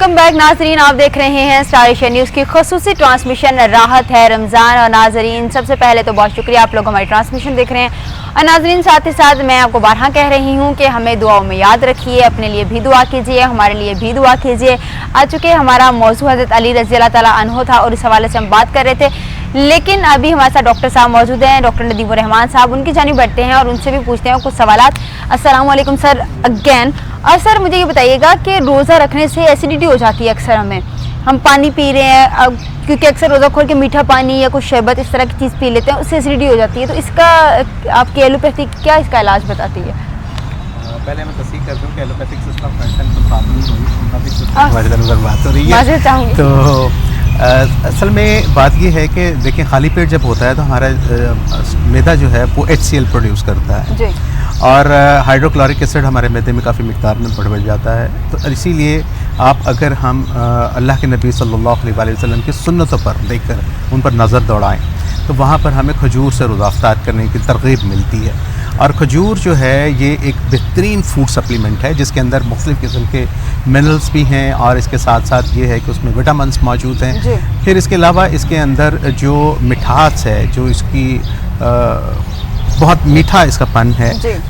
Welcome back नाजरीन, आप देख रहे हैं स्टार एशिया न्यूज़ की खसूसी ट्रांसमिशन राहत है रमज़ान। और नाजरीन, सबसे पहले तो बहुत शुक्रिया, आप लोग हमारी ट्रांसमिशन देख रहे हैं। और नाजरीन, साथ ही साथ मैं आपको बारहा कह रही हूँ कि हमें दुआओं में याद रखिए, अपने लिए भी दुआ कीजिए, हमारे लिए भी दुआ कीजिए। आ चुके हमारा मौजू हज़रत अली रज़ी अल्लाह ताला अन्हो था और इस हवाले से हम बात कर रहे थे, लेकिन अभी हमारे साथ डॉक्टर साहब मौजूद हैं, डॉक्टर नदीमुर रहमान साहब। उनकी जानिब बढ़ते हैं और उनसे भी पूछते हैं कुछ सवालात। अस्सलाम वालेकुम सर अगेन। और सर मुझे ये बताइएगा कि रोज़ा रखने से एसिडिटी हो जाती है अक्सर हम पानी पी रहे हैं, क्योंकि अक्सर रोज़ा खोल के मीठा पानी या कुछ शरबत इस तरह की चीज़ पी लेते हैं, उससे एसिडिटी हो जाती है। तो इसका आपकी एलोपैथी क्या इसका इलाज बताती है? पहले मैं तस्दीक कर दूं कि एलोपैथिक सिस्टम फंक्शन तो बात नहीं हुई, होम्योपैथिक सिस्टम हमारे अंदर बात हो रही है। तो असल में बात ये है कि देखिए, खाली पेट जब होता है तो हमारा मैदा जो है वो HCl प्रोड्यूस करता है जी। और हाइड्रोक्लोरिक एसिड हमारे मैदे में काफ़ी मिकदार में बढ़ जाता है। तो इसीलिए आप अगर हम अल्लाह के नबी सल्लल्लाहु अलैहि वसल्लम की सुन्नतों पर देखकर उन पर नज़र दौड़ाएं तो वहाँ पर हमें खजूर से रोज़ा इफ्तार करने की तरगीब मिलती है। और खजूर जो है ये एक बेहतरीन फूड सप्लीमेंट है जिसके अंदर मुख्तलिफ़ किस्म के मिनरल्स भी हैं और इसके साथ साथ ये है कि उसमें विटामिन्स मौजूद हैं। फिर इसके अलावा इसके अंदर जो मिठास है, जो इसकी बहुत मीठा इसका पन है,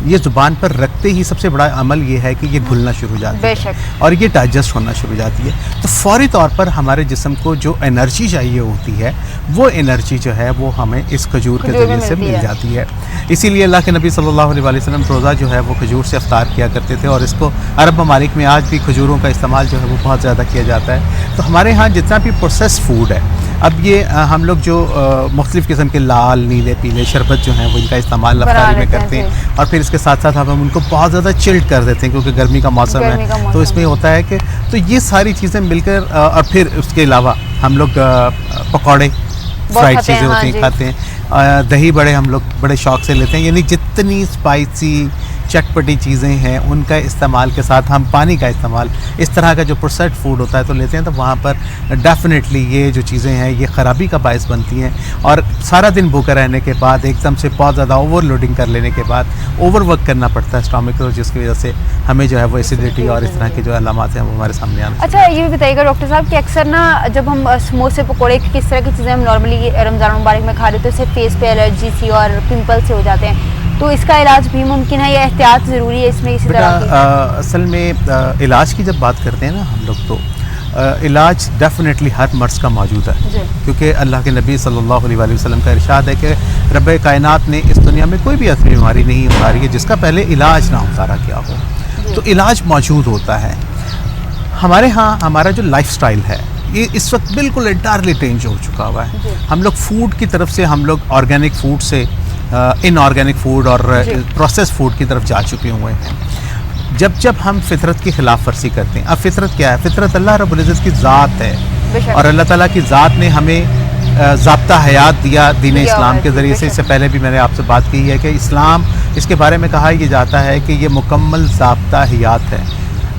ये ज़ुबान पर रखते ही सबसे बड़ा अमल ये है कि ये घुलना शुरू हो जाती है और ये डाइजेस्ट होना शुरू हो जाती है। तो फौरी तौर पर हमारे जिस्म को जो एनर्जी चाहिए होती है वो एनर्जी जो है वो हमें इस खजूर के ज़रिए से मिल जाती है। इसीलिए अल्लाह के नबी सल्लल्लाहु अलैहि वसल्लम रोज़ा जो है वो खजूर से इफ्तार किया करते थे और इसको अरब ममालिक में आज भी खजूरों का इस्तेमाल जो है वो बहुत ज़्यादा किया जाता है। तो हमारे यहाँ जितना भी प्रोसेस फूड है, अब ये हम लोग जो मुख्तलिफ़ किस्म के लाल, नीले, पीले शरबत जो हैं वो इनका इस्तेमाल इफ्तारी में करते हैं और फिर इसके साथ साथ हम उनको बहुत ज़्यादा चिल्ड कर देते हैं क्योंकि गर्मी का मौसम है। तो इसमें होता है कि तो ये सारी चीज़ें मिलकर और फिर उसके अलावा हम लोग पकौड़े, फ्राइड चीज़ें होती हैं खाते हैं, दही बड़े हम लोग बड़े शौक़ से लेते हैं। यानी जितनी स्पाइसी चटपटी चीज़ें हैं उनका इस्तेमाल के साथ हम पानी का इस्तेमाल, इस तरह का जो प्रोसेस्ड फूड होता है तो लेते हैं। तो वहाँ पर डेफिनेटली ये जो चीज़ें हैं ये ख़राबी का बायस बनती हैं और सारा दिन भूखा रहने के बाद एकदम से बहुत ज़्यादा ओवरलोडिंग कर लेने के बाद ओवरवर्क करना पड़ता है स्टमक को, जिसकी वजह से हमें जो है वो एसिडिटी और इस तरह के जो अलामात हैं वो हमारे सामने आना। अच्छा, ये भी बताइएगा डॉक्टर साहब कि अक्सर ना जब हम समोसे, पकौड़े, किस तरह की चीज़ें हम नॉर्मली रमज़ान मुबारक में खा रहे थे, उससे फेस पे एलर्जी सी और पिंपल से हो जाते हैं, तो इसका इलाज भी मुमकिन है या एहतियात ज़रूरी है इसमें इसी तरह की? असल में इलाज की जब बात करते हैं ना हम लोग तो इलाज डेफिनेटली हर मर्ज़ का मौजूद है, क्योंकि अल्लाह के नबी सल्लल्लाहु अलैहि वसल्लम का इरशाद है कि रब्बे कायनात ने इस दुनिया में कोई भी ऐसी बीमारी नहीं उतारी है जिसका पहले इलाज ना उतारा गया हो। तो इलाज मौजूद होता है। हमारे यहाँ हमारा जो लाइफस्टाइल है ये इस वक्त बिल्कुल एंटायरली चेंज हो चुका हुआ है। हम लोग फूड की तरफ से, हम लोग ऑर्गेनिक फूड से इनऑर्गेनिक फूड और प्रोसेस फूड की तरफ जा चुके हुए हैं। जब हम फितरत की खिलाफ वर्जी करते हैं, अब फितरत क्या है? फितरत अल्लाह रब्बुल इज़्ज़त की ज़ात है और अल्लाह ताला की ज़ात ने हमें ज़ाब्ता हयात दिया दीन इस्लाम के ज़रिए से। इससे पहले भी मैंने आपसे बात की है कि इस्लाम, इसके बारे में कहा यह जाता है कि ये मुकम्मल ज़ाब्ता हयात है।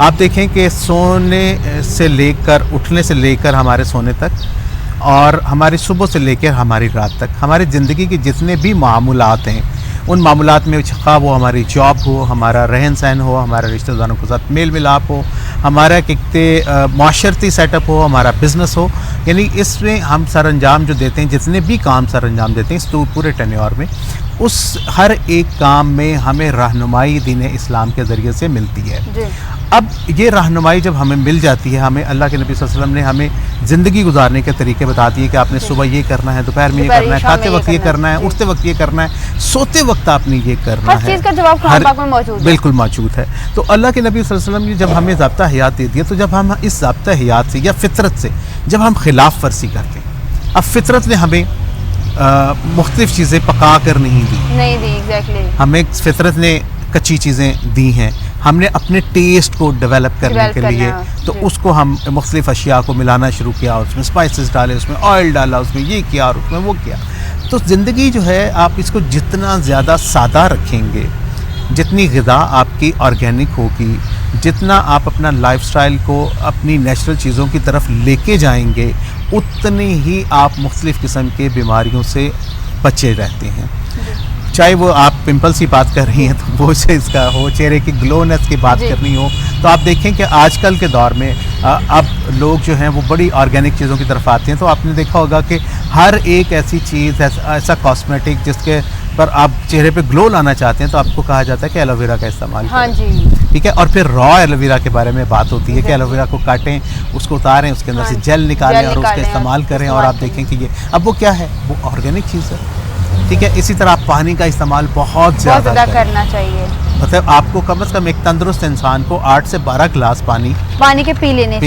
आप देखें कि सोने से लेकर, उठने से लेकर हमारे सोने तक और हमारी सुबह से लेकर हमारी रात तक, हमारी ज़िंदगी के जितने भी मामूलात हैं उन मामूलात में खा वो हमारी जॉब हो, हमारा रहन सहन हो, हमारे रिश्तेदारों के साथ मेल मिलाप हो, हमारा माशरती सेटअप हो, हमारा बिज़नेस हो, यानी इसमें हम सर अंजाम जो देते हैं, जितने भी काम सर अंजाम देते हैं इस पूरे टेन्योर में, उस हर एक काम में हमें रहनुमाई दीन इस्लाम के ज़रिए से मिलती है। अब ये रहनुमाई जब हमें मिल जाती है, हमें अल्लाह के नबी सल्लल्लाहु अलैहि वसल्लम ने हमें ज़िंदगी गुजारने के तरीके बता दिए कि आपने सुबह ये करना है, दोपहर में ये करना है, खाते वक्त ये करना है, उठते वक्त ये करना है, सोते वक्त आपने ये करना है। हर चीज़ का जवाब कुरान पाक में मौजूद है। बिल्कुल मौजूद है। तो अल्लाह के नबी सल्लल्लाहु अलैहि वसल्लम ने जब हमें ज़ाब्ता हयात दे दिया, तो जब हम इस ज़ाब्ता हयात से या फितरत से जब हम खिलाफ वर्जी करते हैं, अब फितरत ने हमें मुख्तलिफ चीज़ें पका कर नहीं दी, एग्जैक्टली हमें फितरत ने कच्ची चीज़ें दी हैं। हमने अपने टेस्ट को डेवलप करने के लिए तो उसको हम मुख्तलिफ अशिया को मिलाना शुरू किया, उसमें स्पाइसेस डाले, उसमें ऑयल डाला, उसमें ये किया और उसमें वो किया। तो ज़िंदगी जो है आप इसको जितना ज़्यादा सादा रखेंगे, जितनी ग़िज़ा आपकी ऑर्गेनिक होगी, जितना आप अपना लाइफस्टाइल को अपनी नेचुरल चीज़ों की तरफ लेके जाएंगे, उतनी ही आप मुख्तलिफ़ किस्म के बीमारियों से बचे रहते हैं। چاہے وہ آپ پمپلس کی بات کر رہی ہیں تو وہ سے اس کا ہو، چہرے کی گلونیس کی بات کرنی ہو، تو آپ دیکھیں کہ آج کل کے دور میں اب لوگ جو ہیں وہ بڑی آرگینک چیزوں کی طرف آتے ہیں. تو آپ نے دیکھا ہوگا کہ ہر ایک ایسی چیز ایسا کاسمیٹک جس کے پر آپ چہرے پہ گلو لانا چاہتے ہیں تو آپ کو کہا جاتا ہے کہ ایلو ویرا کا استعمال کریں. ہاں جی ٹھیک ہے. اور پھر را ایلو ویرا کے بارے میں بات ہوتی ہے کہ ایلو ویرا کو کاٹیں، اس کو اتاریں، اس کے اندر سے جیل نکالیں اور اس کا استعمال کریں، اور آپ دیکھیں کہ یہ اب وہ کیا ہے، وہ آرگینک چیز ہے. ٹھیک ہے. اسی طرح آپ پانی کا استعمال بہت زیادہ کرنا چاہیے. مطلب آپ کو کم از کم ایک تندرست انسان کو 8 سے 12 گلاس پانی کے پی لینے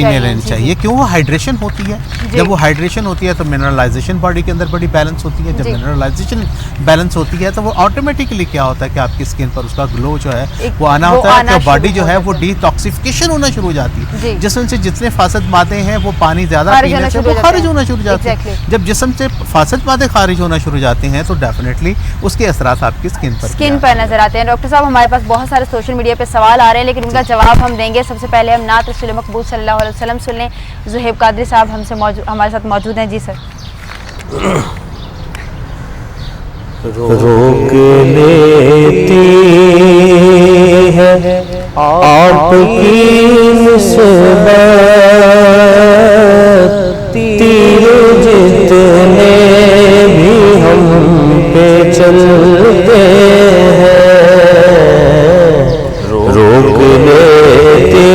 چاہیے. کیوں؟ وہ ہائیڈریشن ہوتی ہے. جب وہ ہائیڈریشن ہوتی ہے تو منرلائزیشن باڈی کے اندر بڑی بیلنس ہوتی ہے. جب منرلائزیشن بیلنس ہوتی ہے تو وہ آٹومیٹکلی کیا ہوتا ہے کہ آپ کی اسکن پر اس کا گلو جو ہے وہ آنا ہوتا ہے. تو باڈی جو ہے وہ ڈی ٹاکسیفیکیشن ہونا شروع ہو جاتی ہے. جسم سے جتنے فاسد مادے ہیں وہ پانی زیادہ پینے سے وہ خارج ہونا شروع ہو جاتے ہیں. جب جسم سے فاسد مادے خارج ہونا شروع ہو جاتے ہیں تو ڈیفینیٹلی اس کے اثرات آپ کی اسکن پر نظر آتے ہیں. ڈاکٹر صاحب ہمارے پاس بہت سارے سوشل میڈیا پہ سوال آ رہے ہیں لیکن ان کا جواب ہم دیں گے. سب سے پہلے ہم نعت رسول مقبول صلی اللہ علیہ وسلم سن لیں. زہیب قادری صاحب ہمارے ساتھ موجود ہیں. جی سر. روک لیتی ہے آپ کی نسبت تیر جتنے بھی ہم پہ چلتے ہیں. روک لیتی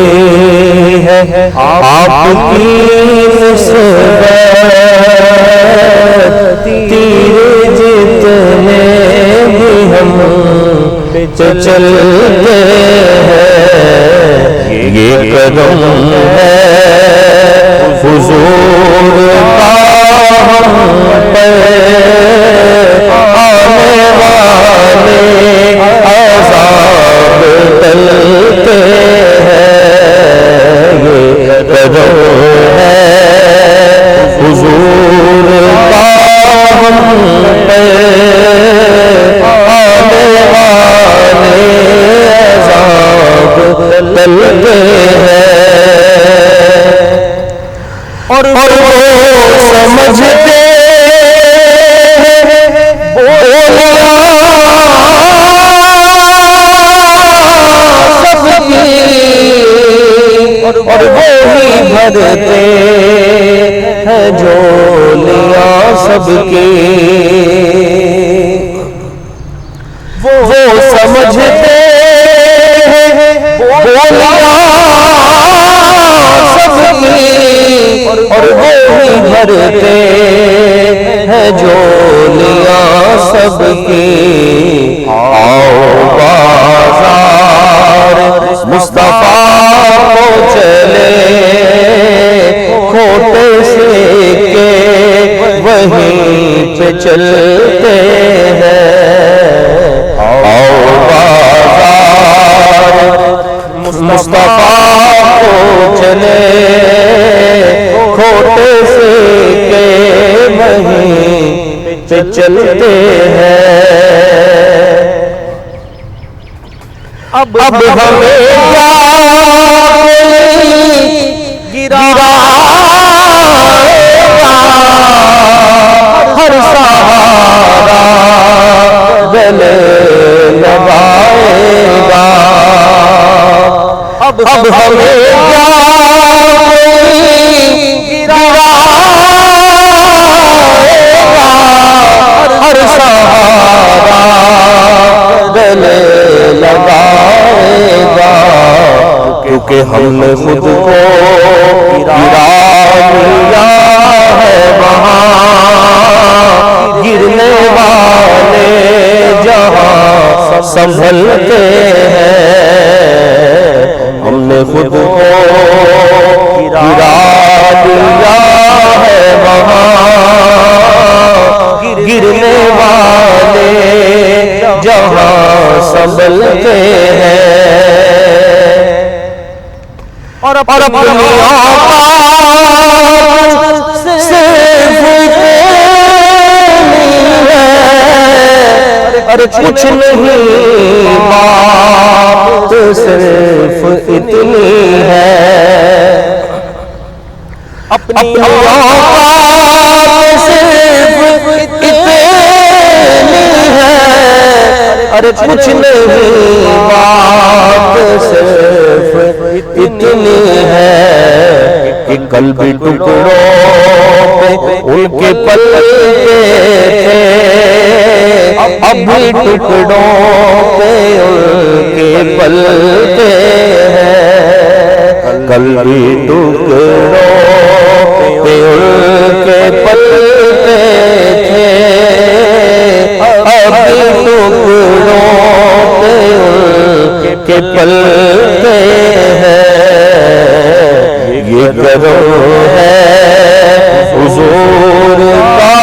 ہے آپ کی نسبت تیر جتنے بھی ہم پہ چلتے ہیں. یہ قدم ہے حضور کا ہم پہ آنے والے عذاب ٹلتے ہیں. یہ قدم ہے حضور کا ہم پہ آنے والے عذاب ٹلتے ہیں. اور وہ سمجھتے سب کی اور وہی بھرتے ہیں جھولیاں سب کی. وہ سمجھتے سب کی اور وہی بھرتے ہیں جھولیاں سب کی. آؤ بازار مصطفیٰ کو چلے کھوٹے سے کے وہیں پہ چلتے ہیں. آؤ بازار مصطفیٰ کو چلے کھوٹے سے کے وہیں پہ چلتے ہیں. اب ہمیں گرا ہر سہارا گلے لگائے گا. اب ہمیں گرا ہر سہارا گلے لگائے گا. کیونکہ ہم نے خود کو گرا دیا ہے وہاں گرنے والے جہاں سنبھلتے ہیں. ہم نے خود کو گرا دیا ہے وہاں گرنے والے جہاں سنبھلتے ہیں. اور اپنی کچھ نہیں بات صرف اتنی ہے. اپنی صرف اتنی ہے ارے کچھ نہیں بات صرف اتنی ہے کہ کل بھی ٹکڑوں پہ ان کے پلتے تھے، اب بھی ٹکڑوں پہ ان کے پلتے ہیں، کل بھی ٹکڑوں پہ ان کے پلتے تھے، اب بھی ٹکڑوں پہ ان کے پلتے ہیں، یہ کرم ہے حضور کا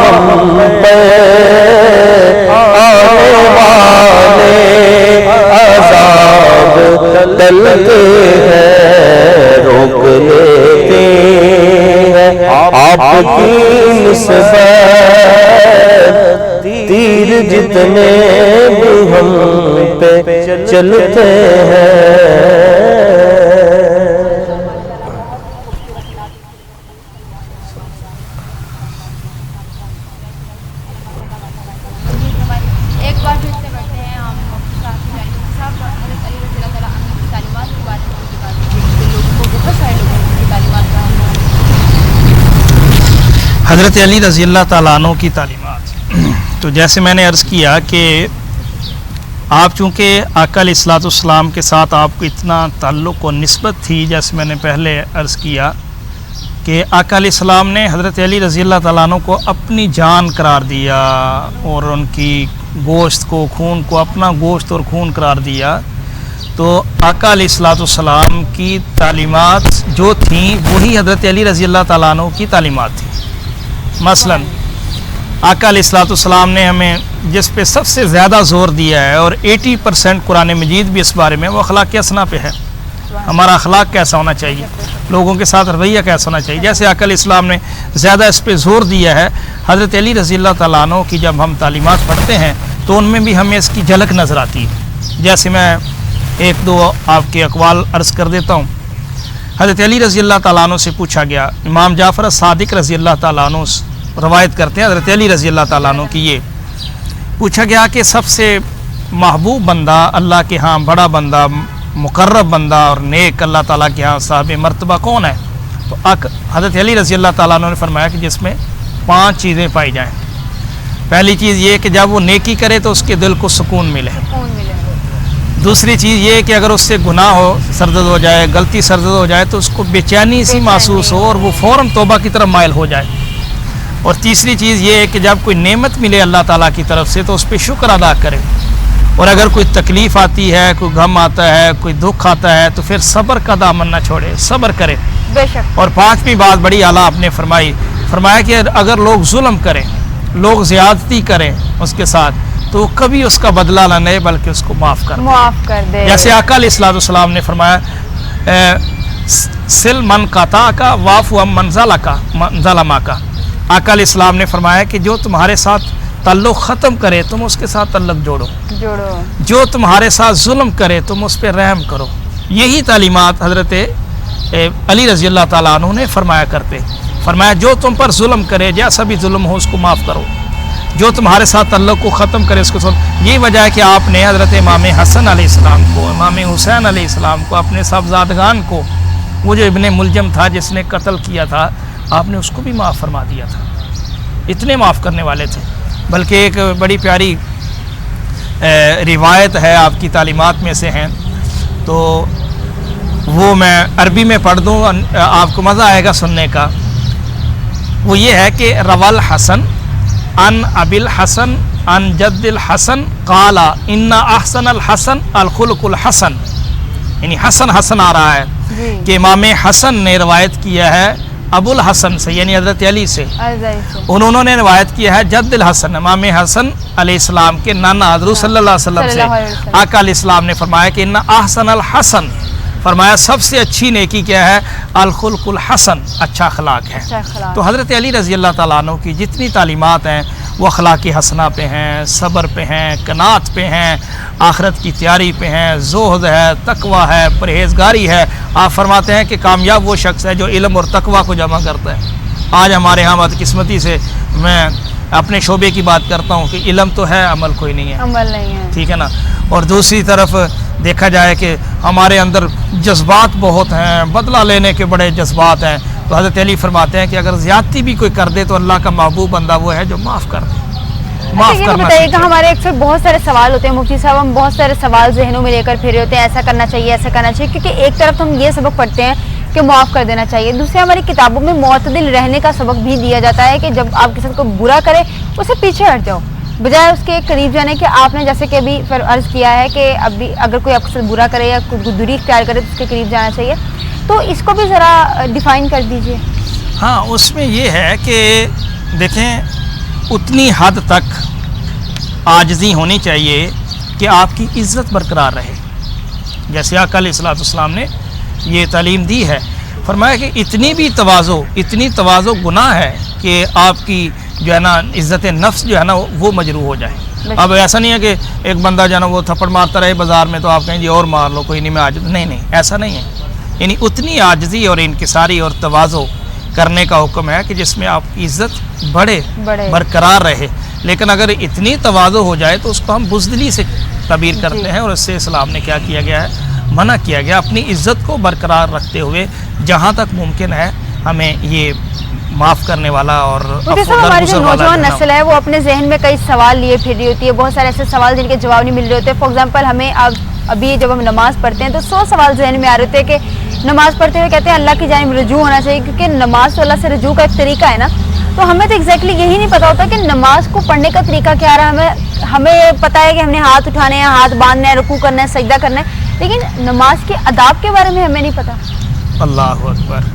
ہم پہ، آنے والے عذاب ٹلتے ہیں، روک لیتے ہیں آپ کی نسبت، تیر جتنے بھی ہم پہ چلتے ہیں۔ ایک بار پھر سے بڑھتے ہیں ہم صاحب حضرت علی رضی اللہ تعالیٰ عنہ کی تعلیمات کے بارے میں بات کریں، لوگوں کو بہت سارے لوگوں کی تعلیمات کا حضرت علی رضی اللہ تعالیٰ عنہ کی تعلیمات، تو جیسے میں نے عرض کیا کہ آپ چونکہ آقا علیہ الصلوۃ والسلام کے ساتھ آپ کو اتنا تعلق و نسبت تھی، جیسے میں نے پہلے عرض کیا کہ آقا علیہ السلام نے حضرت علی رضی اللہ تعالیٰ عنہ کو اپنی جان قرار دیا اور ان کی گوشت کو، خون کو اپنا گوشت اور خون قرار دیا، تو آقا علیہ الصلوۃ والسلام کی تعلیمات جو تھیں وہی حضرت علی رضی اللہ تعالیٰ عنہ کی تعلیمات تھیں۔ مثلا آقا علیہ الصلوۃ والسلام نے ہمیں جس پہ سب سے زیادہ زور دیا ہے اور 80% قرآن مجید بھی اس بارے میں، وہ اخلاق حسنہ پہ ہے، ہمارا اخلاق کیسا ہونا چاہیے، لوگوں کے ساتھ رویہ کیسا ہونا چاہیے۔ جیسے آقا علیہ السلام نے زیادہ اس پہ زور دیا ہے، حضرت علی رضی اللہ تعالیٰ عنہ کی جب ہم تعلیمات پڑھتے ہیں تو ان میں بھی ہمیں اس کی جھلک نظر آتی ہے۔ جیسے میں ایک دو آپ کے اقوال عرض کر دیتا ہوں۔ حضرت علی رضی اللہ تعالیٰ عنہ سے پوچھا گیا، امام جعفر صادق رضی اللہ تعالیٰ عنہ روایت کرتے ہیں حضرت علی رضی اللہ تعالیٰ عنہ کی، یہ پوچھا گیا کہ سب سے محبوب بندہ اللہ کے ہاں، بڑا بندہ، مقرب بندہ اور نیک اللہ تعالیٰ کے ہاں صاحب مرتبہ کون ہے؟ تو حضرت علی رضی اللہ تعالیٰ عنہ نے فرمایا کہ جس میں 5 چیزیں پائی جائیں۔ پہلی چیز یہ کہ جب وہ نیکی کرے تو اس کے دل کو سکون ملے۔ دوسری چیز یہ کہ اگر اس سے گناہ ہو، سرزد ہو جائے، غلطی سرزد ہو جائے تو اس کو بے چینی سی محسوس ہو اور وہ فوراً توبہ کی طرف مائل ہو جائے۔ اور تیسری چیز یہ ہے کہ جب کوئی نعمت ملے اللہ تعالیٰ کی طرف سے تو اس پہ شکر ادا کرے، اور اگر کوئی تکلیف آتی ہے، کوئی غم آتا ہے، کوئی دکھ آتا ہے تو پھر صبر کا دامن نہ چھوڑے، صبر کرے۔ بے شک۔ اور 5ویں بات بڑی اعلیٰ آپ نے فرمایا کہ اگر لوگ ظلم کریں، لوگ زیادتی کریں اس کے ساتھ تو کبھی اس کا بدلہ نہ لے بلکہ اس کو معاف کر دے۔ جیسے آقا علیہ الصلوۃ والسلام نے فرمایا سل من قطع کا واف من ظلم کا۔ آقا علیہ السلام نے فرمایا کہ جو تمہارے ساتھ تعلق ختم کرے تم اس کے ساتھ تعلق جوڑو، جو تمہارے ساتھ ظلم کرے تم اس پہ رحم کرو۔ یہی تعلیمات حضرت علی رضی اللہ تعالیٰ عنہ نے فرمایا کرتے، فرمایا جو تم پر ظلم کرے، جیسا بھی ظلم ہو اس کو معاف کرو، جو تمہارے ساتھ تعلق کو ختم کرے اس کو ظلم۔ یہی وجہ ہے کہ آپ نے حضرت امام حسن علیہ السلام کو، امام حسین علیہ السلام کو، اپنے صاحبزادگان کو، وہ جو ابن ملجم تھا جس نے قتل کیا تھا، آپ نے اس کو بھی معاف فرما دیا تھا، اتنے معاف کرنے والے تھے۔ بلکہ ایک بڑی پیاری روایت ہے آپ کی تعلیمات میں سے ہیں، تو وہ میں عربی میں پڑھ دوں، آپ کو مزہ آئے گا سننے کا۔ وہ یہ ہے کہ روال حسن ان ابی الحسن ان جد الحسن قال ان احسن الحسن الخلق الحسن، یعنی حسن حسن آ رہا ہے کہ امام حسن نے روایت کیا ہے ابو الحسن سے، یعنی حضرت علی سے، انہوں نے روایت کیا ہے جد الحسن، امام حسن علیہ السلام کے نانا حضور صلی اللہ علیہ وسلم سے۔ آقا علیہ السلام نے فرمایا کہ ان احسن الحسن، فرمایا سب سے اچھی نیکی کیا ہے؟ الخلق الحسن، اچھا اخلاق ہے۔ تو حضرت علی رضی اللہ تعالیٰ عنہ کی جتنی تعلیمات ہیں وہ اخلاق حسنہ پہ ہیں، صبر پہ ہیں، قناعت پہ ہیں، آخرت کی تیاری پہ ہیں، زہد ہے، تقوی ہے، پرہیزگاری ہے۔ آپ فرماتے ہیں کہ کامیاب وہ شخص ہے جو علم اور تقوی کو جمع کرتا ہے۔ آج ہمارے ہاں بدقسمتی سے میں अपने शोबे की बात करता हूँ कि इल्म तो है, अमल कोई नहीं है, अमल नहीं है। ठीक है ना। और दूसरी तरफ देखा जाए कि हमारे अंदर जज्बात बहुत हैं, बदला लेने के बड़े जज्बात हैं, तो हज़रत अली फरमाते हैं कि अगर ज़्यादती भी कोई कर दे तो अल्लाह का महबूब बंदा वो है जो माफ़ कर दे। माफ़ ये करना बताइएगा, सीखे। हमारे अक्सर बहुत सारे सवाल होते हैं मुफ्ती साहब, हम बहुत सारे सवाल जहनों में लेकर फिर होते हैं, ऐसा करना चाहिए, ऐसा करना चाहिए, क्योंकि एक तरफ हम ये सबक पढ़ते हैं कि माफ़ कर देना चाहिए, दूसरे हमारी किताबों में मुअतदिल रहने का सबक भी दिया जाता है कि जब आप किसी को बुरा करें उससे पीछे हट जाओ, बजाय उसके करीब जाने के। आपने जैसे कि अभी फिर अर्ज़ किया है कि अभी अगर कोई आपके साथ बुरा करे या कोई दूरी इख्तियार करे तो उसके करीब जाना चाहिए, तो इसको भी ज़रा डिफ़ाइन कर दीजिए। हाँ, उसमें ये है कि देखें उतनी हद तक आजिज़ी होनी चाहिए कि आपकी इज़्ज़त बरकरार रहे। जैसे आका अलैहिस्सलाम ने ये तालीम दी है, फरमाया कि इतनी तवाज़ो गुनाह है कि आपकी जो है ना इज़्ज़त नफ्स जो है ना वो मजरूह हो जाए। अब ऐसा नहीं है कि एक बंदा जो है ना वो थप्पड़ मारता रहे बाज़ार में तो आप कहें जी और मार लो, कोई नहीं मैं आजिज़, नहीं, ऐसा नहीं है। यानी उतनी आजिज़ी और इनकिसारी और तवाज़ो करने का हुक्म है कि जिसमें आपकी इज़्ज़त बढ़े, बरकरार रहे। लेकिन अगर इतनी तवाज़ो हो जाए तो उसको हम बुज़दिली से तबीर करते हैं, और इससे इस्लाम ने क्या किया गया है, मना किया गया। अपनी इज़्ज़त को बरकरार रखते हुए जहाँ तक मुमकिन है हमें ये माफ़ करने वाला और हमारी जो नौजवान नस्ल है वो अपने जहन में कई सवाल लिए फिर रही होती है, बहुत सारे ऐसे सवाल जिनके जवाब नहीं मिल रहे होते। फॉर एग्जांपल हमें अभी जब हम नमाज़ पढ़ते हैं तो 100 सवाल जहन में आ रहे होते हैं कि नमाज़ पढ़ते हुए कहते हैं अल्लाह की जानिब रुजू होना चाहिए, क्योंकि नमाज तो अल्लाह से रुजू का एक तरीका है ना। तो हमें तो एग्जैक्टली यही नहीं पता होता कि नमाज को पढ़ने का तरीका क्या रहा। हमें पता है कि हमने हाथ उठाने हैं, हाथ बांधने हैं, रुकू करना है, सजदा करना है, लेकिन नमाज के अदाब के बारे में हमें नहीं पता। अल्लाहु अकबर।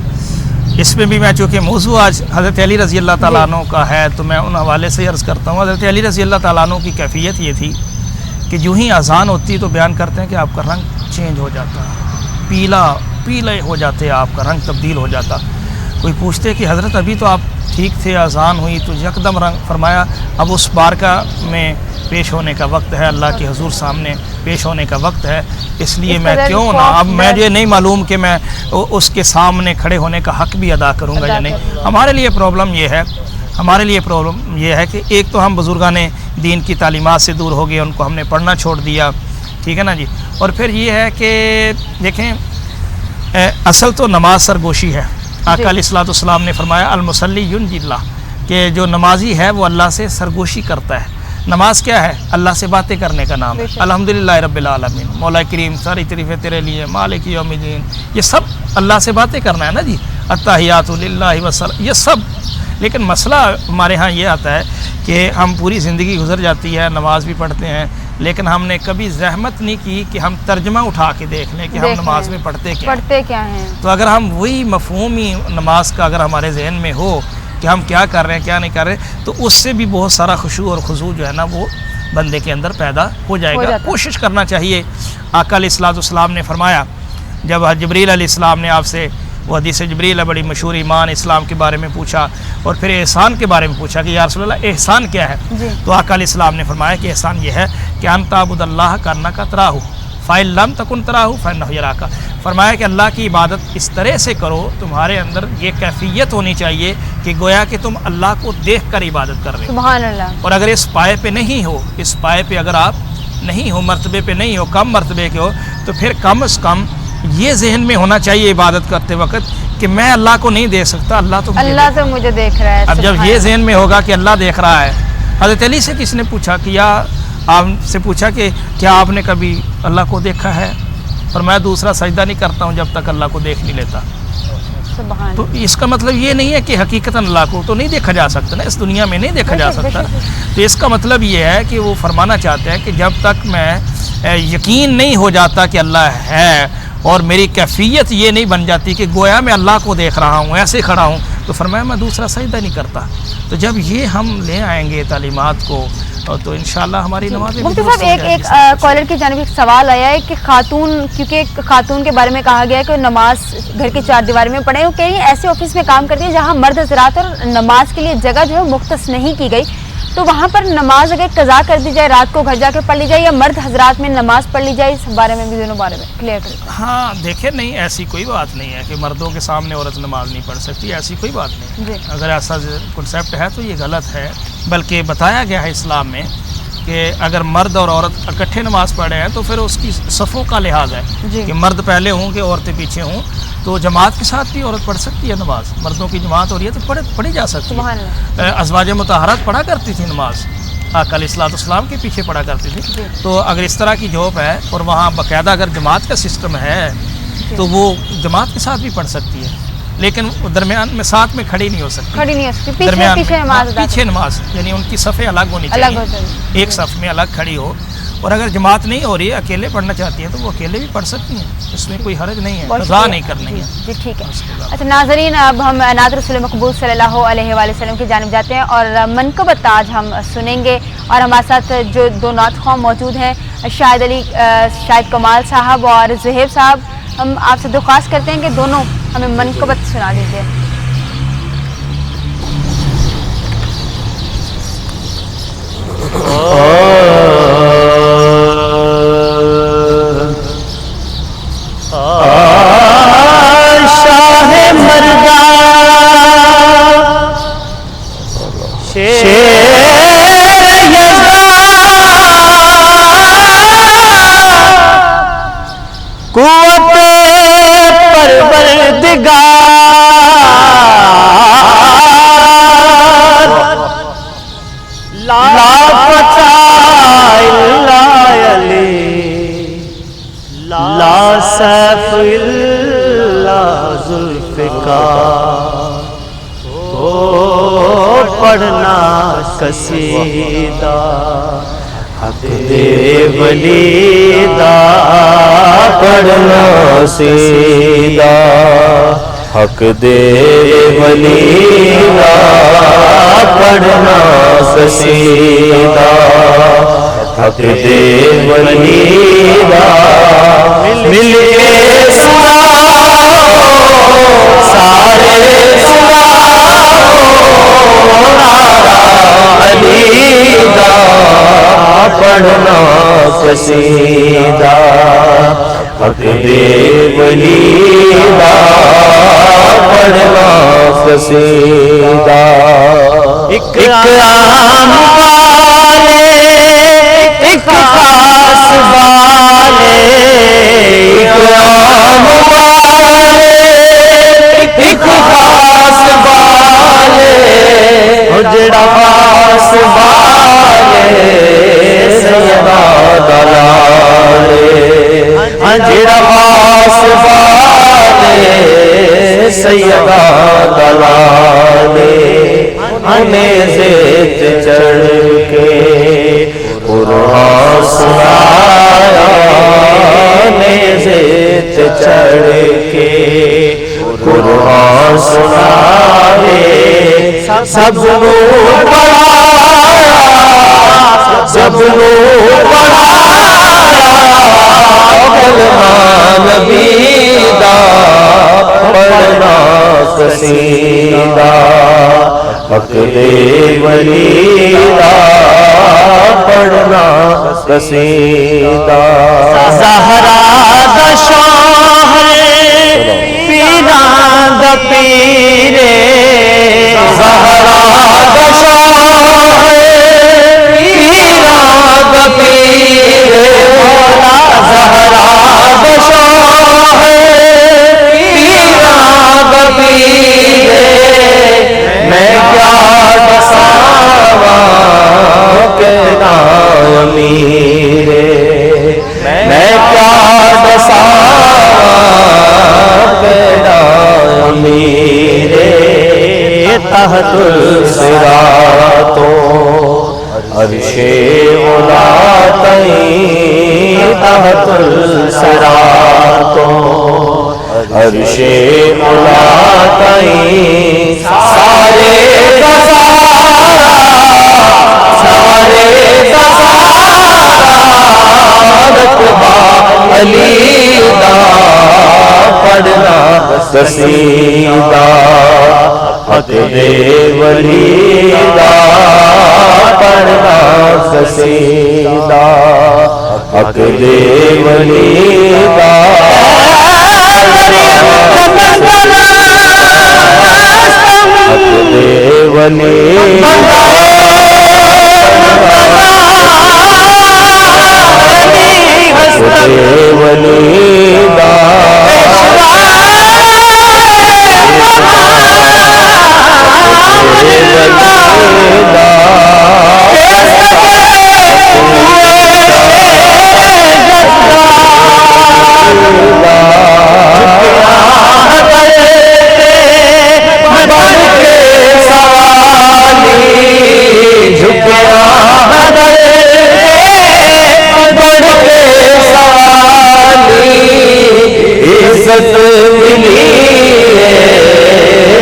इसमें भी मैं चूँकि मौजू आज हज़रत अली रज़ी अल्लाह तआला अन्हु का है तो मैं उन हवाले से अर्ज़ करता हूँ। हज़रत अली रज़ी अल्लाह तआला अन्हु की कैफियत ये थी कि जो ही अज़ान होती तो बयान करते हैं कि आपका रंग चेंज हो जाता, पीले हो जाते, आपका रंग तब्दील हो जाता। कोई पूछते कि हज़रत अभी तो आप ठीक थे, अज़ान हुई तो यकदम रंग, फरमाया अब उस बारका में पेश होने का वक्त है, अल्लाह के हुजूर सामने पेश होने का वक्त है, इसलिए मैं क्यों ना, अब मुझे नहीं मालूम कि मैं उसके सामने खड़े होने का हक़ भी अदा करूँगा या नहीं। हमारे लिए प्रॉब्लम ये है कि एक तो हम बुज़ुर्गाने दीन की तालीमात से दूर हो गए, उनको हमने पढ़ना छोड़ दिया, ठीक है ना जी। और फिर ये है कि देखें असल तो नमाज सरगोशी है। आका अलैहिस्सलाम ने फरमाया अल मुसल्ली युनजिल्लाह, कि जो नमाजी है वो अल्लाह से सरगोशी करता है। नमाज क्या है? अल्लाह से बातें करने का नाम है। अल्हम्दुलिल्लाह रब्बिल आलमीन, मौला करीम सारी तारीफ़ें तेरे लिए, मालिक यौमिद्दीन, ये सब अल्लाह से बातें करना है ना जी। अत्तहियातु लिल्लाहि वस्सलाम, ये सब। लेकिन मसला हमारे यहाँ ये आता है कि हम पूरी ज़िंदगी गुजर जाती है, नमाज भी पढ़ते हैं, लेकिन हमने कभी ज़हमत नहीं की कि हम तर्जमा उठा के देख लें कि हम नमाज में पढ़ते क्या हैं। तो अगर हम वही मफ़हूम ही नमाज का अगर हमारे जहन में हो कि हम क्या कर रहे हैं क्या नहीं कर रहे, तो उससे भी बहुत सारा खुशू और खुजू जो है ना वो बंदे के अंदर पैदा हो जाएगा। कोशिश करना चाहिए। आका अलैहिस्सलाम ने फरमाया, जब जिब्रील अलैहिस्सलाम ने आपसे वो हदीस जिब्रील है बड़ी मशहूर, ईमान इस्लाम के बारे में पूछा और फिर एहसान के बारे में पूछा कि या रसूलल्लाह एहसान क्या है, तो आका अलैहिस्सलाम ने फरमाया कि एहसान ये है कि अन ताबुदल्लाह कन्नका तराहू फ़इन लम तकुन तराहू फ़इन्नहु यराका। फरमाया कि अल्लाह की इबादत इस तरह से करो, तुम्हारे अंदर ये कैफियत होनी चाहिए कि गोया कि तुम अल्लाह को देख कर इबादत कर रहे हो। सुभान अल्लाह। और अगर इस पाए पे नहीं हो, इस पाए पे अगर आप नहीं हो, मर्तबे पे नहीं हो, कम मर्तबे के हो, तो फिर कम से कम ये जहन में होना चाहिए इबादत करते वक्त कि मैं अल्लाह को नहीं देख सकता, अल्लाह तो मुझे देख रहा है। अब जब ये जहन में होगा कि अल्लाह देख रहा है। हज़रत अली से किसने पूछा कि या आपसे पूछा कि क्या आपने कभी अल्लाह को देखा है? पर मैं दूसरा सजदा नहीं करता हूँ जब तक अल्लाह को देख नहीं लेता। तो इसका मतलब ये नहीं है कि हकीकतन अल्लाह को तो नहीं देखा जा सकता ना, इस दुनिया में नहीं देखा जा सकता। तो इसका मतलब ये है कि वो फरमाना चाहते हैं कि जब तक मैं यकीन नहीं हो जाता कि अल्लाह है और मेरी कैफियत ये नहीं बन जाती कि गोया मैं अल्लाह को देख रहा हूँ, ऐसे खड़ा हूँ, तो फरमाया मैं दूसरा सजदा नहीं करता। तो जब ये हम ले आएंगे तालीमात को तो इंशाअल्लाह हमारी नमाज़ें। मुफ्ती साहब एक कॉलर की जानिब एक सवाल आया है कि खातून, क्योंकि खातून के बारे में कहा गया है कि नमाज घर की चार दीवार में पढ़े, वो कहीं ऐसे ऑफिस में काम करती है जहाँ मर्द हज़रात और नमाज के लिए जगह जो है मुख्तस नहीं की गई, تو وہاں پر نماز اگر قضا کر دی جائے رات کو گھر جا کے پڑھ لی جائے یا مرد حضرات میں نماز پڑھ لی جائے، اس بارے میں بھی دونوں بارے میں کلیئر کریں۔ ہاں دیکھیں، نہیں ایسی کوئی بات نہیں ہے کہ مردوں کے سامنے عورت نماز نہیں پڑھ سکتی، ایسی کوئی بات نہیں جی۔ اگر ایسا کنسیپٹ ہے تو یہ غلط ہے، بلکہ بتایا گیا ہے اسلام میں کہ اگر مرد اور عورت اکٹھے نماز پڑھ رہے ہیں تو پھر اس کی صفوں کا لحاظ ہے جی۔ کہ مرد پہلے ہوں کہ عورتیں پیچھے ہوں، تو جماعت کے ساتھ بھی عورت پڑھ سکتی ہے نماز، مردوں کی جماعت ہو رہی ہے تو پڑھی جا سکتی سبحان ہے۔ اللہ۔ ازواج مطہرات پڑھا کرتی تھی نماز، آقا علیہ الصلوۃ والسلام کے پیچھے پڑھا کرتی تھی، جی۔ تو اگر اس طرح کی جاب ہے اور وہاں باقاعدہ اگر جماعت کا سسٹم ہے تو وہ جماعت کے ساتھ بھی پڑھ سکتی ہے، لیکن درمیان میں ساتھ میں کھڑی نہیں ہو سکتی، کھڑی نہیں ہو سکتی، پیچھے درمیان پیچھے میں، نماز ادا پیچھے نماز، یعنی ان کی صفیں الگ ہونی الگ ہو چاہیے، جائے۔ ایک صف میں الگ کھڑی ہو، اور اگر جماعت نہیں ہو رہی ہے، اکیلے پڑھنا چاہتی ہیں تو وہ اکیلے بھی پڑھ سکتی ہیں، اس میں کوئی حرج نہیں ہے، بہت قضا شکریہ۔ نہیں کرنی ہے۔ جی ٹھیک ہے۔ اس کے بعد اچھا ناظرین، اب ہم نعت رسول مقبول صلی اللہ علیہ وآلہ وسلم کی جانب جاتے ہیں اور منقبت آج ہم سنیں گے، اور ہمارے ساتھ جو دو نعت خواہ موجود ہیں، شاہد کمال صاحب اور زہیب صاحب، ہم آپ سے درخواست کرتے ہیں کہ دونوں ہمیں منقبت سنا دیجیے۔ شاہ مردہ شیر یزدان قوت پروردگار لا پتہ الا علی لا سیف الا ذوالفقار، او پڑھنا قصیدہ حق دے ولی دا، پڑھنا قصیدہ حق دے ولی دا، پڑھنا قصیدہ حق دے ولی دا، مل کے سناؤ سارے سناؤ علی دا، پڑھنا قصیدہ حق دے ولی دا، پڑھنا قصیدہ اکرام والے ایک خاص والے، اکرام والے ایک خاص والے، جڑا خاص والے سیدہ دلالے، جڑا خاص والے سیدہ دلالے، ہمیں زیت چڑھ کے قرآن سنایا، ہمیں زیت چڑھ کے قرآن سنائے، سب نو پڑھایا، سب نو پڑھایا، کلمہ نبی دا، پڑھنا قصیدہ حق دے ولی دا، پڑھنا قصیدہ زہرا دا شاہ پیران دا پیرے، زہرا دا شاہ پیران دا پیرے، زہرا دا شاہ پیران دا پیرے، میں کیا دساواں کہنا امیرے، میں کیا دساواں کہنا امیرے، تحت الصراط عرش اولا تئیں، تحت الصراط عرش اولا تئیں، سارے علی دا، پڑھنا قصیدہ حق دے ولی دا، پڑھنا قصیدہ حق دے ولی دا حق دے ولی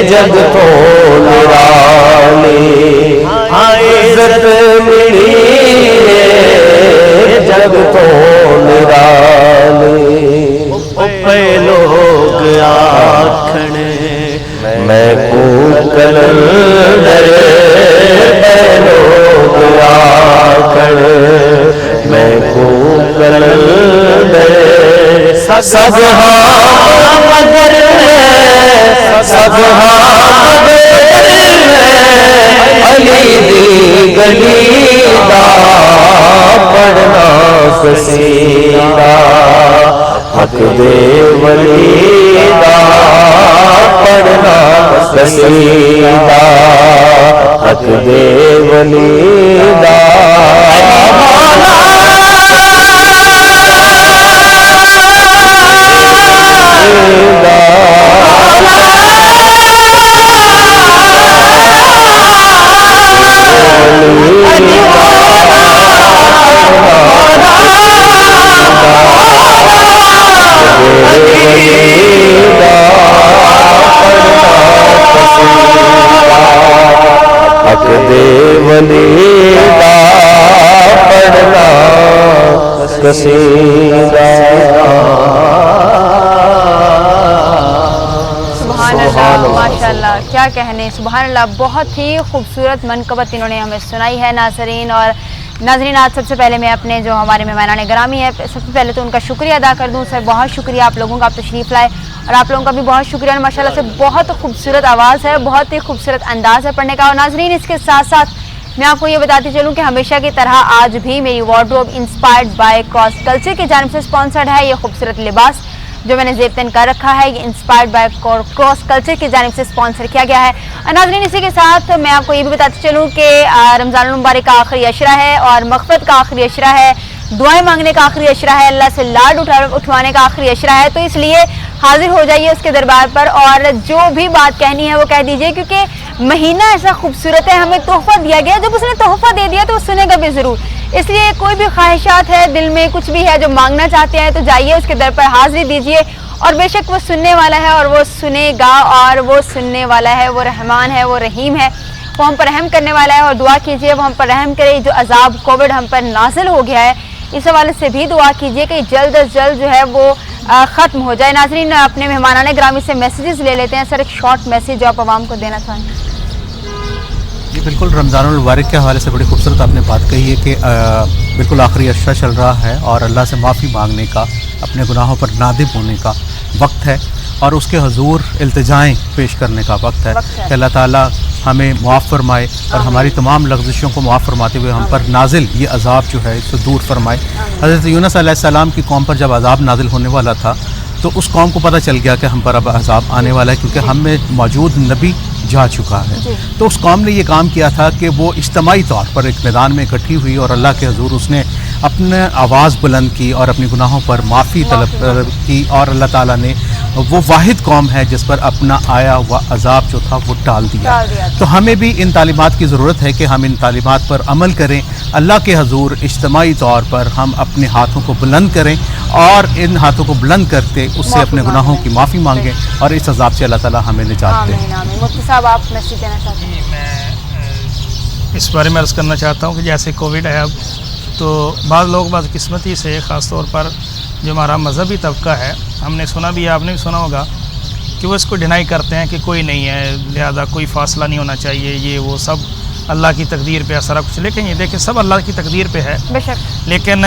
جگ تو نرالی عزت ملی جگ تو نرالی اے لوگ آکھنے میں کو کلندر اے لوگ آکھنے میں کو کلندر سب مگر سب علی دی گلی دا پڑھنا قصیدہ حق دے ولی دا پڑھنا قصیدہ حق دے ولی دا حق دے ولی دا پڑھنا قصیدہ ماشاءاللہ کیا کہنے، سبحان اللہ، بہت ہی خوبصورت منقبت انہوں نے ہمیں سنائی ہے ناظرین۔ اور ناظرین آج سب سے پہلے میں اپنے جو ہمارے مہمانان گرامی ہے سب سے پہلے تو ان کا شکریہ ادا کر دوں۔ سر بہت شکریہ آپ لوگوں کا، آپ تشریف لائے، اور آپ لوگوں کا بھی بہت شکریہ۔ اور ماشاءاللہ سے بہت خوبصورت آواز ہے، بہت ہی خوبصورت انداز ہے پڑھنے کا۔ اور ناظرین اس کے ساتھ ساتھ میں آپ کو یہ بتاتی چلوں کہ ہمیشہ کی طرح آج بھی میری wardrobe inspired by cross culture کی جانب سے اسپانسرڈ ہے۔ یہ خوبصورت لباس جو میں نے زیب تن کر رکھا ہے یہ انسپائرڈ بائی کراس کلچر کی جانب سے اسپانسر کیا گیا ہے۔ ناظرین اسی کے ساتھ میں آپ کو یہ بھی بتاتی چلوں کہ رمضان المبارک کا آخری عشرہ ہے اور مغفرت کا آخری عشرہ ہے، دعائیں مانگنے کا آخری عشرہ ہے، اللہ سے لاڈ اٹھوانے کا آخری عشرہ ہے۔ تو اس لیے حاضر ہو جائیے اس کے دربار پر اور جو بھی بات کہنی ہے وہ کہہ دیجئے، کیونکہ مہینہ ایسا خوبصورت ہے، ہمیں تحفہ دیا گیا، جب اس نے تحفہ دے دیا تو وہ سنے گا بھی ضرور۔ اس لیے کوئی بھی خواہشات ہے دل میں، کچھ بھی ہے جو مانگنا چاہتے ہیں تو جائیے اس کے در پر حاضری دیجئے، اور بے شک وہ سننے والا ہے اور وہ سنے گا، اور وہ سننے والا ہے، وہ رحمان ہے، وہ رحیم ہے، وہ ہم پر رحم کرنے والا ہے۔ اور دعا کیجئے وہ ہم پر رحم کرے، جو عذاب کووڈ ہم پر نازل ہو گیا ہے اس حوالے سے بھی دعا کیجئے کہ جلد از جلد جو ہے وہ ختم ہو جائے۔ ناظرین اپنے مہمانان گرامی سے میسیجز لے لیتے ہیں۔ سر ایک شارٹ میسیج جو آپ عوام کو دینا چاہیں۔ جی بالکل، رمضان المبارک کے حوالے سے بڑی خوبصورت آپ نے بات کہی ہے کہ بالکل آخری عشرہ چل رہا ہے اور اللہ سے معافی مانگنے کا، اپنے گناہوں پر نادم ہونے کا وقت ہے، اور اس کے حضور التجائیں پیش کرنے کا وقت ہے کہ اللہ تعالیٰ ہمیں معاف فرمائے اور ہماری تمام لغزشوں کو معاف فرماتے ہوئے ہم پر نازل یہ عذاب جو ہے اس سے دور فرمائے۔ حضرت یونس علیہ السلام کی قوم پر جب عذاب نازل ہونے والا تھا تو اس قوم کو پتہ چل گیا کہ ہم پر اب عذاب آنے والا ہے، کیونکہ ہم میں موجود نبی جا چکا ہے۔ تو اس قوم نے یہ کام کیا تھا کہ وہ اجتماعی طور پر ایک میدان میں اکٹھی ہوئی اور اللہ کے حضور اس نے اپنے آواز بلند کی اور اپنی گناہوں پر معافی طلب کی، اور اللہ تعالیٰ نے وہ واحد قوم ہے جس پر اپنا آیا ہوا عذاب جو تھا وہ ٹال دیا۔ تو ہمیں بھی ان تعلیمات کی ضرورت ہے کہ ہم ان تعلیمات پر عمل کریں، اللہ کے حضور اجتماعی طور پر ہم اپنے ہاتھوں کو بلند کریں اور ان ہاتھوں کو بلند کرتے اس سے اپنے گناہوں کی معافی مانگیں اور اس عذاب سے اللہ تعالیٰ ہمیں نجات دے۔ مفتی صاحب آپ میسیج دینا چاہتے ہیں؟ میں اس بارے میں عرض کرنا چاہتا ہوں کہ جیسے کووڈ ہے اب، تو بعض لوگ بعض قسمتی سے، خاص طور پر جو ہمارا مذہبی طبقہ ہے، ہم نے سنا بھی ہے، آپ نے بھی سنا ہوگا کہ وہ اس کو ڈینائی کرتے ہیں کہ کوئی نہیں ہے، لہذا کوئی فاصلہ نہیں ہونا چاہیے، یہ وہ سب अल्लाह की तकदीर पे है सारा कुछ, लेकिन ये देखें सब अल्लाह की तकदीर पे है। बेशक। लेकिन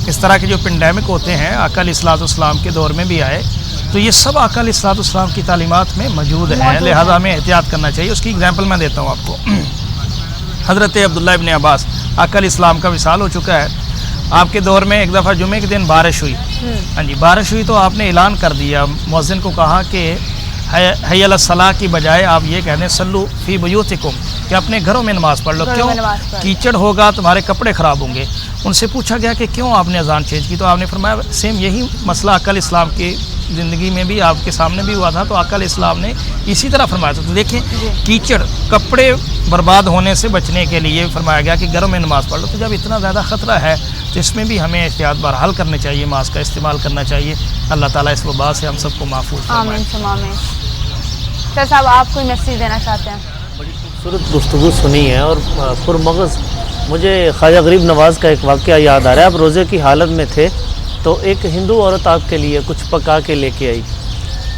इस तरह के जो पेंडेमिक होते हैं आका अलैहिस्सलाम के दौर में भी आए, तो ये सब आका अलैहिस्सलाम की तालीमात में मौजूद है, लिहाजा हमें एहतियात करना चाहिए। उसकी एग्जांपल मैं देता हूँ आपको। हज़रत अब्दुल्लाह इब्न अब्बास, आका अलैहिस्सलाम का विसाल हो चुका है, आपके दौर में एक दफ़ा जुमे के दिन बारिश हुई। हाँ जी, बारिश हुई तो आपने ऐलान कर दिया, मुअज्जिन को कहा कि हय्या अला सलाह की बजाय आप ये कह दें सल्लू फी बुयूतिकुम, कि अपने घरों में नमाज़ पढ़ लो। क्यों? कीचड़ होगा, तुम्हारे कपड़े ख़राब होंगे। उनसे पूछा गया कि क्यों आपने अजान चेंज की, तो आपने फरमाया सेम यही मसला आका अलैहिस्सलाम की ज़िंदगी में भी आपके सामने भी हुआ था, तो आका अलैहिस्सलाम ने इसी तरह फरमाया था। तो देखें, कीचड़, कपड़े बर्बाद होने से बचने के लिए फरमाया गया कि घरों में नमाज़ पढ़ लो। तो जब इतना ज़्यादा ख़तरा है तो इसमें भी हमें एहतियात बहरहाल करने चाहिए, मास्क का इस्तेमाल करना चाहिए। अल्लाह ताला इस वबा से हम सबको महफूज फरमाए। आमीन आमीन। सर साहब, आप कोई मैसेज देना चाहते हैं? बड़ी खूबसूरत गुफ्तगू सुनी है और पुरमगज़। मुझे ख्वाजा गरीब नवाज़ का एक वाक़या याद आ रहा है। आप रोज़े की हालत में थे तो एक हिंदू औरत आपके लिए कुछ पका के लेके आई,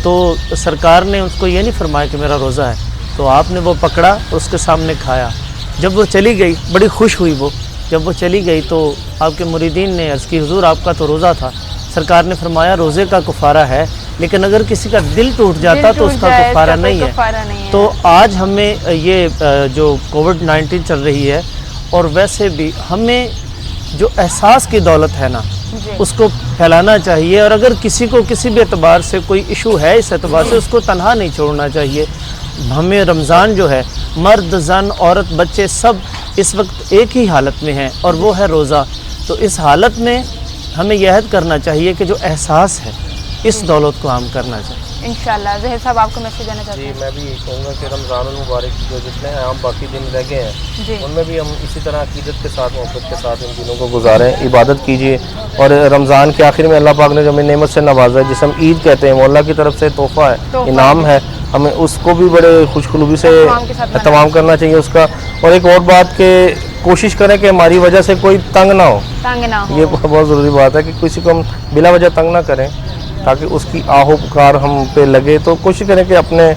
तो सरकार ने उसको ये नहीं फरमाया कि मेरा रोज़ा है, तो आपने वो पकड़ा और उसके सामने खाया। जब वो चली गई बड़ी खुश हुई वो, जब वो चली गई तो आपके मुरीदीन ने अर्ज़ की हुज़ूर आपका तो रोज़ा था। सरकार ने फरमाया रोज़े का कफ़ारा है, लेकिन अगर किसी का दिल टूट जाता तो उसका कफ़ारा नहीं है। तो आज हमें ये जो कोविड-19 चल रही है, और वैसे भी हमें जो एहसास की दौलत है ना, उसको फैलाना चाहिए। और अगर किसी को किसी भी एतबार से कोई इशू है, इस एतबार से उसको तन्हा नहीं छोड़ना चाहिए। हमें रमज़ान जो है, मर्द, जन, औरत, बच्चे सब इस वक्त एक ही हालत में हैं, और वो है रोज़ा। तो इस हालत में हमें यह अहद करना चाहिए कि जो एहसास है इस दौलत को आम करना चाहिए। इंशाल्लाह। ज़हीर साहब, आपको मैसेज देना चाहते हैं? जी, मैं भी कहूँगा कि रमज़ान मुबारक जो जितने आम बाकी दिन रह गए हैं, उनमें भी हम इसी तरह अक़ीदत के साथ, मोहब्बत के साथ इन दिनों को गुजारें, इबादत कीजिए। और रमज़ान के आखिर में अल्लाह पाक ने जो हमें नेमत से नवाजा है, जिसे हम ईद कहते हैं, वो अल्लाह की तरफ से तोहफ़ा है, इनाम है, हमें उसको भी बड़े खुशखुलूबी से एहतमाम करना चाहिए उसका। और एक और बात कि कोशिश करें कि हमारी वजह से कोई तंग ना हो, ये बहुत ज़रूरी बात है कि किसी को हम बिला वजह तंग ना करें, ताकि उसकी आहो पुकार हम पे लगे। तो कोशिश करें कि अपने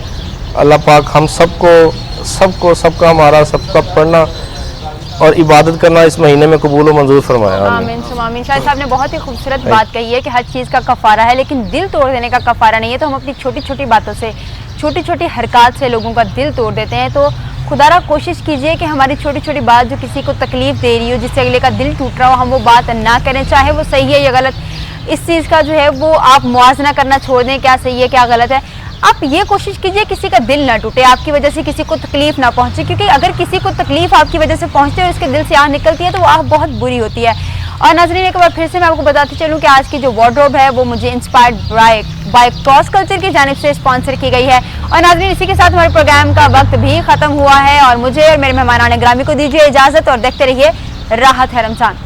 अल्लाह पाक हम सबका हमारा सबका पढ़ना और इबादत करना इस महीने में कबूल और मंजूर फरमाया। आमीन आमीन। शायद साहब ने बहुत ही खूबसूरत बात कही है कि हर चीज़ का कफ़ारा है, लेकिन दिल तोड़ देने का कफ़ारा नहीं है। तो हम अपनी छोटी छोटी बातों से, छोटी छोटी हरकत से लोगों का दिल तोड़ देते हैं। तो खुदारा कोशिश कीजिए कि हमारी छोटी छोटी बात जो किसी को तकलीफ़ दे रही हो, जिससे अगले का दिल टूट रहा हो, हम वो बात ना करें, चाहे वो सही है या गलत। इस चीज़ का जो है वो आप मुआवजा करना छोड़ दें, क्या सही है क्या गलत है। आप ये कोशिश कीजिए किसी का दिल ना टूटे, आपकी वजह से किसी को तकलीफ़ ना पहुंचे, क्योंकि अगर किसी को तकलीफ़ आपकी वजह से पहुंचती है और उसके दिल से आह निकलती है तो वो आह बहुत बुरी होती है। और नाज़रीन, एक बार फिर से मैं आपको बताती चलूँ कि आज की जो वार्डरोब है वो मुझे इंस्पायर्ड बाय क्रॉस कल्चर की जानिब से स्पॉन्सर की गई है। और नाज़रीन, इसी के साथ हमारे प्रोग्राम का वक्त भी ख़त्म हुआ है और मुझे और मेरे मेहमानान ग्रामी को दीजिए इजाज़त और देखते रहिए राहत है रमज़ान।